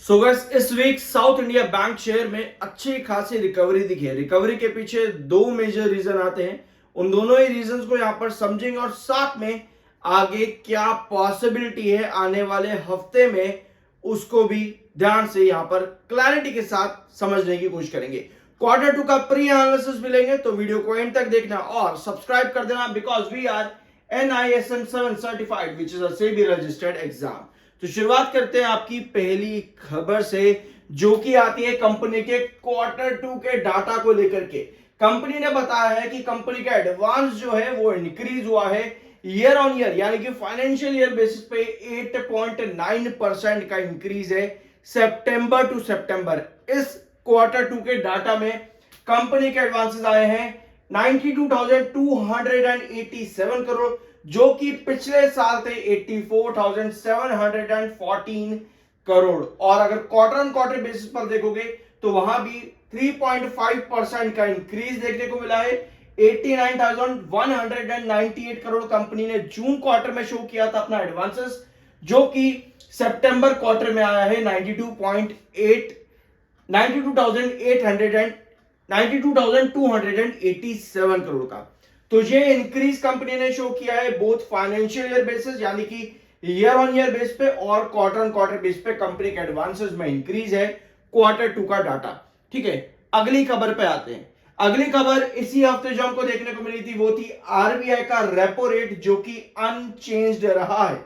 सो guys इस week south India bank share में अच्छी खासी रिकवरी दिखी है। रिकवरी के पीछे दो मेजर रीजन आते हैं, उन दोनों ही रीजंस को यहां पर समझेंगे और साथ में आगे क्या पॉसिबिलिटी है आने वाले हफ्ते में उसको भी ध्यान से यहां पर क्लैरिटी के साथ समझने की कोशिश करेंगे। क्वार्टर टू का प्री एनालिसिस मिलेंगे तो वीडियो को एंड तक देखना और सब्सक्राइब कर देना because we are NISM 7 certified which is a SEBI registered exam. तो शुरुआत करते हैं आपकी पहली खबर से जो कि आती है कंपनी के क्वार्टर टू के डाटा को लेकर के। कंपनी ने बताया है कि कंपनी का एडवांस जो है वो इंक्रीज हुआ है ईयर ऑन ईयर, यानी कि फाइनेंशियल ईयर बेसिस पे 8.9% का इंक्रीज है सितंबर टू सितंबर। इस क्वार्टर टू के डाटा में कंपनी के एडवांसेस आए हैं 92,287 करोड़, जो कि पिछले साल थे 84,714 करोड़। और अगर क्वार्टर ऑन क्वार्टर बेसिस पर देखोगे तो वहां भी 3.5% का इंक्रीज देखने को मिला है। 89,198 करोड़ कंपनी ने जून क्वार्टर में शो किया था अपना एडवांसेस, जो कि सितंबर क्वार्टर में आया है 92,287 करोड़ का। तो ये इंक्रीज कंपनी ने शो किया है बोथ फाइनेंशियल ईयर बेसिस यानी कि ईयर ऑन ईयर बेस पे और क्वार्टर ऑन क्वार्टर बेस पे कंपनी के एडवांसेस में इंक्रीज है क्वार्टर टू का डाटा। ठीक है, अगली खबर पे आते हैं। अगली खबर इसी हफ्ते जो हमको देखने को मिली थी वो थी आरबीआई का रेपो रेट जो कि अनचेंज्ड रहा है।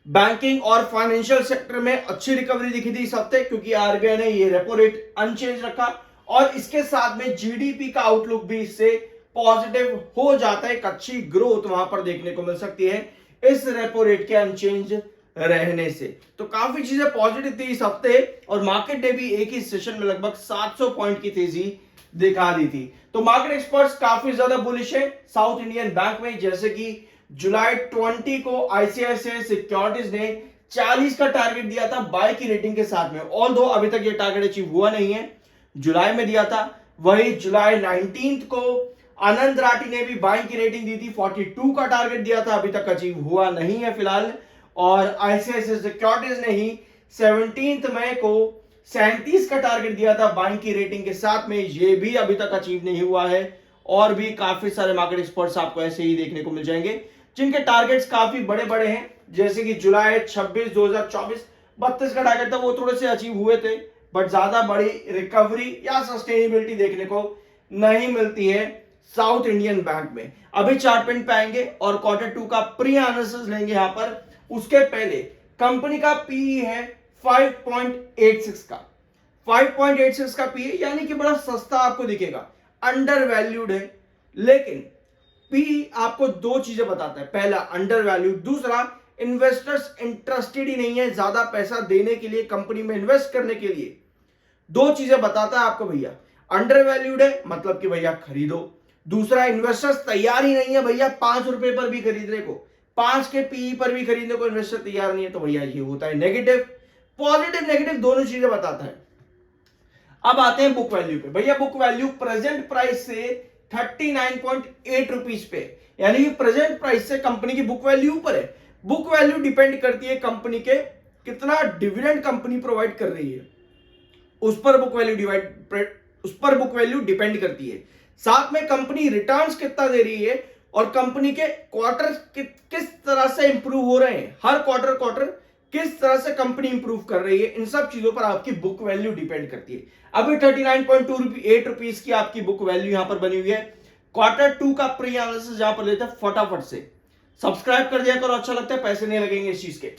बैंकिंग और फाइनेंशियल सेक्टर में अच्छी रिकवरी दिखी थी इस हफ्ते क्योंकि आरबीआई ने ये रेपो रेट अनचेंज रखा और इसके साथ में जीडीपी का आउटलुक भी इससे पॉजिटिव हो जाता है। एक अच्छी ग्रोथ वहां पर देखने को मिल सकती है इस रेपो रेट के अनचेंज रहने से। तो काफी चीजें पॉजिटिव थी इस हफ्ते और मार्केट ने भी एक ही सेशन में लगभग 700 पॉइंट की तेजी दिखा दी थी। तो मार्केट एक्सपर्ट्स काफी ज्यादा बुलिश है साउथ इंडियन बैंक में, जैसे कि जुलाई 20 को आईसीआईसीआई सिक्योरिटीज ने 40 का टारगेट दिया था बाय की रेटिंग के साथ में। ऑल्दो अभी तक ये टारगेट अचीव हुआ नहीं है, जुलाई में दिया था। वही जुलाई 19 को आनंद राठी ने भी बाय की रेटिंग दी थी, 42 का टारगेट दिया था, अभी तक अचीव हुआ नहीं है फिलहाल। और आईसीआईसीआई सिक्योरिटीज ने ही 17 मई को 37 का टारगेट दिया था बाय की रेटिंग के साथ में, ये भी अभी तक अचीव नहीं हुआ है। और भी काफी सारे मार्केट एक्सपर्ट्स आपको ऐसे ही देखने को मिल जाएंगे जिनके टारगेट्स काफी बड़े बड़े हैं, जैसे कि जुलाई 26 2024 32 का टारगेट था, वो थोड़े से अचीव हुए थे बट ज्यादा बड़ी रिकवरी या सस्टेनेबिलिटी देखने को नहीं मिलती है साउथ इंडियन बैंक में। अभी चार्ट पे आएंगे और क्वार्टर टू का प्री एनालिसिस लेंगे यहां पर। उसके पहले कंपनी का पीई है 5.86 का 5.86 का पीई, यानी कि बड़ा सस्ता आपको दिखेगा, अंडर वैल्यूड है। लेकिन पी आपको दो चीजें बताता है, पहला अंडर वैल्यू, दूसरा इन्वेस्टर्स इंटरेस्टेड ही नहीं है ज्यादा पैसा देने के लिए कंपनी में इन्वेस्ट करने के लिए। दो चीजें बताता है आपको भैया, अंडर वैल्यूड है मतलब कि भैया खरीदो, दूसरा इन्वेस्टर्स तैयार ही नहीं है भैया 5 रुपए पर भी खरीदने को, 5 के पीई पर भी खरीदने को इन्वेस्टर तैयार नहीं है, तो भैया ये होता है नेगेटिव। पॉजिटिव नेगेटिव दोनों चीजें बताता है। अब आते हैं बुक वैल्यू पे। भैया बुक वैल्यू प्रेजेंट प्राइस से 39.8 रुपीज पे, यानी कि प्रेजेंट प्राइस से कंपनी की बुक वैल्यू ऊपर है। बुक वैल्यू डिपेंड करती है कंपनी के कितना डिविडेंड कंपनी प्रोवाइड कर रही है, उस पर बुक वैल्यू डिपेंड करती है। साथ में कंपनी रिटर्न्स कितना दे रही है और कंपनी के क्वार्टर किस तरह से इंप्रूव हो रहे हैं, हर क्वार्टर किस तरह से कंपनी इंप्रूव कर रही है, इन सब चीजों पर आपकी बुक वैल्यू डिपेंड करती है। अभी 39.8 रुपीज की आपकी बुक वैल्यू यहां पर बनी हुई है। क्वार्टर टू का प्री एनालिसिस यहां पर लेते हैं फटाफट से। सब्सक्राइब कर दिया करो, अच्छा लगता है, पैसे नहीं लगेंगे इस चीज के।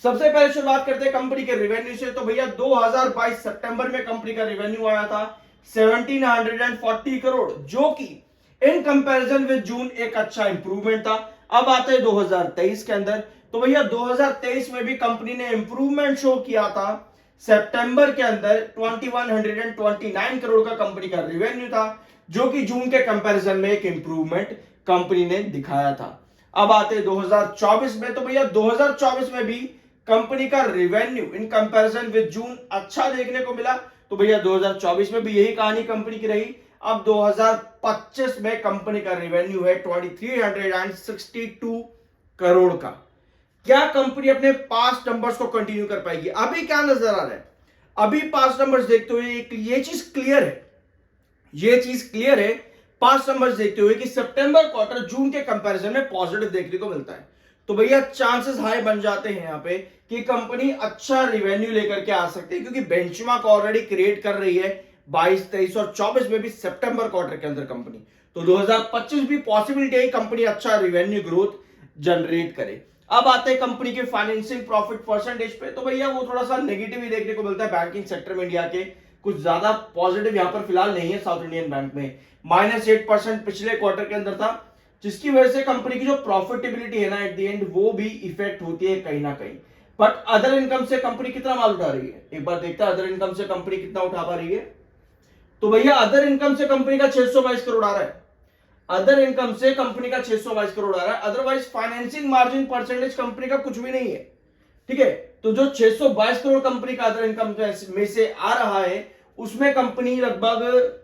सबसे पहले शुरुआत करते हैं कंपनी के रेवेन्यू से। तो भैया 2022 सितंबर में कंपनी का रेवेन्यू आया था 1740 करोड़, जो कि इन कंपैरिजन विद जून एक अच्छा इंप्रूवमेंट था। अब आते हैं 2023 के अंदर। तो भैया 2023 में भी कंपनी ने इंप्रूवमेंट शो किया था। सितंबर के अंदर 2129 करोड़ का कंपनी का रेवेन्यू था, जो कि जून के कंपैरिजन में एक इंप्रूवमेंट कंपनी ने दिखाया था। अब आते हैं 2024 में। तो भैया 2024 में भी कंपनी का रेवेन्यू इन कंपैरिजन विद जून अच्छा देखने को मिला। तो भैया 2024 में भी यही कहानी कंपनी की रही। अब 2025 में कंपनी का रेवेन्यू है 2362 करोड़ का। क्या कंपनी अपने पास्ट नंबर्स को कंटिन्यू कर पाएगी? अभी क्या नजर आ रहा है, अभी पास्ट नंबर्स देखते हुए ये चीज क्लियर है, ये चीज क्लियर है पास्ट नंबर्स देखते हुए कि सितंबर क्वार्टर जून के कंपैरिजन में पॉजिटिव देखने को मिलता है। तो भैया चांसेस हाई बन जाते हैं यहां पे कि कंपनी अच्छा रिवेन्यू लेकर के आ सकती है, क्योंकि बेंचमार्क ऑलरेडी क्रिएट कर रही है 22, 23 और 24 में भी सितंबर क्वार्टर के अंदर कंपनी। तो 2025 भी पॉसिबिलिटी है कंपनी अच्छा रिवेन्यू ग्रोथ जनरेट करे। अब आते हैं कंपनी के फाइनेंसिंग प्रॉफिट परसेंटेज पे, तो भैया वो थोड़ा सा नेगेटिव ही देखने को मिलता है बैंकिंग सेक्टर में इंडिया के, कुछ ज्यादा पॉजिटिव यहां पर फिलहाल नहीं है साउथ इंडियन बैंक में। -8% पिछले क्वार्टर के अंदर था, जिसकी वजह से कंपनी की जो प्रॉफिटेबिलिटी है ना एट द एंड वो भी इफेक्ट होती है कहीं ना कहीं। बट अदर इनकम से कंपनी कितना माल उठा रही है, एक बार देखता है अदर इनकम से कंपनी कितना उठा पा रही है। तो भैया अदर इनकम से कंपनी का 622 करोड़ आ रहा है, अदर इनकम से कंपनी का 622 करोड़ आ रहा है। Otherwise financing margin percentage company का कुछ भी नहीं है, ठीक है। तो जो 622 करोड़ कंपनी का अदर इनकम में से आ रहा है, उसमें कंपनी लगभग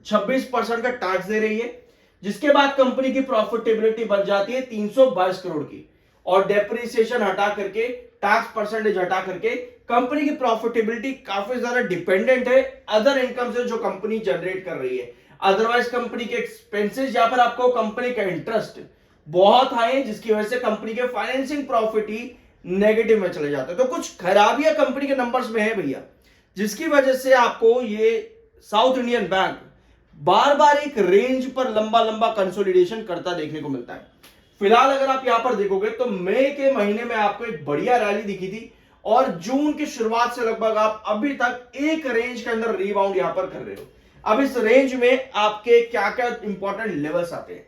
26% का टैक्स दे रही है, जिसके बाद कंपनी की प्रॉफिटेबिलिटी बन जाती है 322 करोड़ की, और डेप्रिसिएशन हटा करके, टैक्स परसेंटेज हटा करके कंपनी की प्रॉफिटेबिलिटी काफी ज्यादा डिपेंडेंट है अदर इनकम से जो कंपनी जनरेट कर रही है। अदरवाइज कंपनी के एक्सपेंसेस, यहां पर आपको कंपनी का इंटरेस्ट बहुत हाई है, जिसकी वजह से कंपनी के फाइनेंसिंग प्रॉफिट ही नेगेटिव में चले जाते हैं। तो कुछ खराबियां कंपनी के नंबर्स में है भैया, जिसकी वजह से आपको ये साउथ इंडियन बैंक बार बार एक रेंज पर लंबा लंबा कंसोलिडेशन करता देखने को मिलता है। फिलहाल अगर आप यहां पर देखोगे तो मई के महीने में आपको एक बढ़िया रैली दिखी थी, और जून की शुरुआत से लगभग आप अभी तक एक रेंज के अंदर रिबाउंड यहां पर कर रहे हो। अब इस रेंज में आपके क्या क्या इंपॉर्टेंट लेवल्स आते हैं,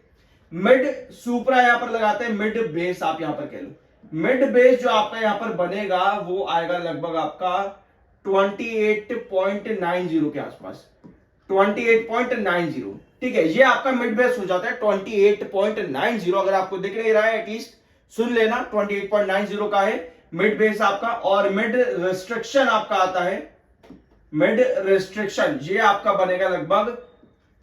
मिड सुपरा यहां पर लगाते हैं, मिड बेस आप यहां पर कह लो। मिड बेस जो आपका यहां पर बनेगा वो आएगा लगभग आपका 28.90 के आसपास, 28.90, ठीक है। ये आपका मिड बेस हो जाता है 28.90। अगर आपको दिख नहीं रहा है एटलीस्ट सुन लेना, 28.90 का है मिड बेस आपका। और मिड रिस्ट्रिक्शन आपका आता है, मिड रिस्ट्रिक्शन ये आपका बनेगा लगभग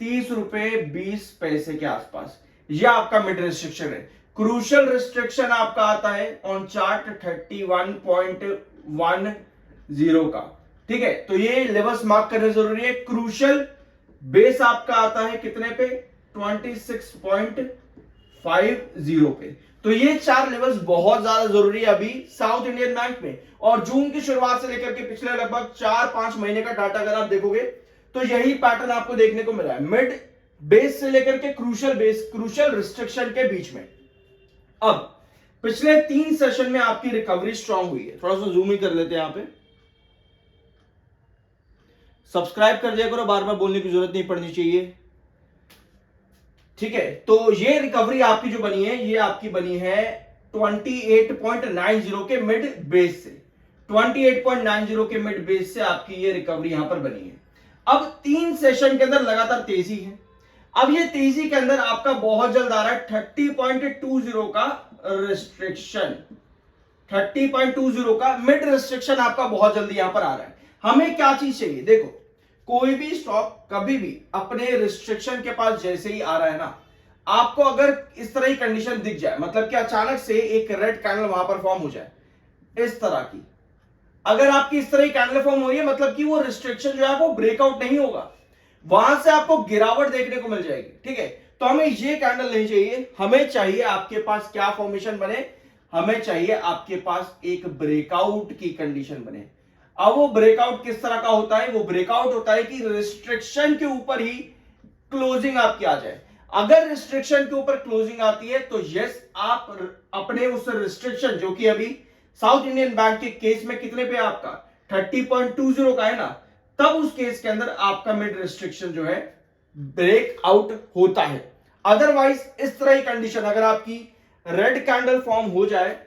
30 रुपए 20 पैसे के आसपास, ये आपका मिड रिस्ट्रिक्शन है। क्रूशियल रिस्ट्रिक्शन आपका आता है ऑन चार्ट 31.10 का, ठीक है। तो ये लेवल्स मार्क करने जरूरी है। क्रूशियल बेस आपका आता है कितने पे, 26.50 पे। तो ये चार लेवल्स बहुत ज्यादा जरूरी है अभी साउथ इंडियन बैंक में। और जून की शुरुआत से लेकर के पिछले लगभग 4-5 महीने का डाटा अगर आप देखोगे तो यही पैटर्न आपको देखने को मिला है, मिड बेस से लेकर के क्रूशियल बेस, क्रूशियल रिस्ट्रिक्शन के बीच में। अब पिछले 3 सेशन में आपकी रिकवरी स्ट्रांग हुई है। थोड़ा सा जूम ही कर लेते हैं यहां पे, सब्सक्राइब कर दिया करो, बार बार बोलने की जरूरत नहीं पड़नी चाहिए, ठीक है। तो ये रिकवरी आपकी जो बनी है, ये आपकी बनी है 28.90 के मिड बेस से, 28.90 के मिड बेस से आपकी ये रिकवरी यहां पर बनी है। अब 3 सेशन के अंदर लगातार तेजी है। अब ये तेजी के अंदर आपका बहुत जल्द आ रहा है 30.20 का रिस्ट्रिक्शन, 30.20 का मिड रिस्ट्रिक्शन आपका बहुत जल्दी यहां पर आ रहा है। हमें क्या चीज चाहिए, देखो कोई भी स्टॉक कभी भी अपने रिस्ट्रिक्शन के पास जैसे ही आ रहा है ना, आपको अगर इस तरह की कंडीशन दिख जाए, मतलब कि अचानक से एक रेड कैंडल वहां पर फॉर्म हो जाए इस तरह की, अगर आपकी इस तरह की कैंडल फॉर्म हो रही है, मतलब कि वो रिस्ट्रिक्शन जो है वो ब्रेकआउट नहीं होगा, वहां से आपको गिरावट देखने को मिल जाएगी, ठीक है। तो हमें ये कैंडल नहीं चाहिए, हमें चाहिए आपके पास क्या फॉर्मेशन बने, हमें चाहिए आपके पास एक ब्रेकआउट की कंडीशन बने। अब वो ब्रेकआउट किस तरह का होता है, वो ब्रेकआउट होता है कि रिस्ट्रिक्शन के ऊपर ही क्लोजिंग आपकी आ जाए। अगर रिस्ट्रिक्शन के ऊपर क्लोजिंग आती है तो यस, आप अपने उस रिस्ट्रिक्शन जो कि अभी साउथ इंडियन बैंक के केस में कितने पे आपका 30.20 का है ना, तब उस केस के अंदर आपका मिड रिस्ट्रिक्शन जो है ब्रेक आउट होता है। अदरवाइज इस तरह की कंडीशन अगर आपकी रेड कैंडल फॉर्म हो जाए,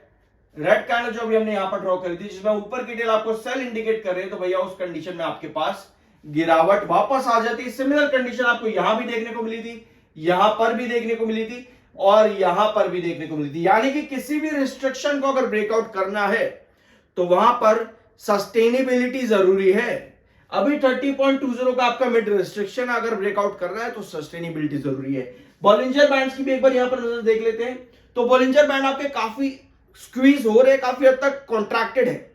रेड कैंडल जो भी हमने यहां पर ड्रॉ करी थी जिसमें ऊपर की टेल आपको सेल इंडिकेट कर रहे हैं, तो भैया उस कंडीशन में आपके पास गिरावट वापस आ जाती है। सिमिलर कंडीशन आपको यहां भी देखने को मिली थी, यहां पर भी देखने को मिली थी, और यहां पर भी देखने को मिली थी। यानी कि किसी भी रिस्ट्रिक्शन को अगर ब्रेकआउट करना है तो वहां पर सस्टेनेबिलिटी जरूरी है। अभी 30.20 का आपका मिड रिस्ट्रिक्शन अगर ब्रेकआउट करना है तो सस्टेनेबिलिटी जरूरी है। बॉलिंजर बैंड्स की भी एक बार यहां पर नजर देख लेते हैं। तो बॉलिंजर बैंड आपके काफी स्क्वीज हो रहे, काफी हद तक कॉन्ट्रैक्टेड है।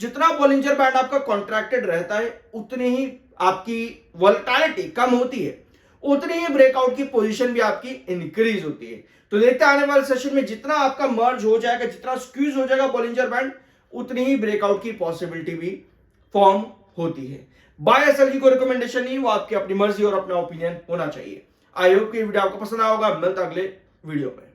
जितना बॉलिंजर बैंड आपका कॉन्ट्रैक्टेड रहता है उतनी ही आपकी वोलेटिलिटी कम होती है, उतनी ही ब्रेकआउट की पोजीशन भी आपकी इंक्रीज होती है। तो देखते हैं आने वाले सेशन में जितना आपका मर्ज हो जाएगा, जितना स्क्वीज हो जाएगा बॉलिंजर बैंड, उतनी ही ब्रेकआउट की पॉसिबिलिटी भी फॉर्म होती है। बाय एसएल की कोई रिकमेंडेशन नहीं, वो आपकी अपनी मर्जी और अपना ओपिनियन होना चाहिए। आई होप कि वीडियो आपको पसंद आया होगा। मिलता अगले वीडियो में।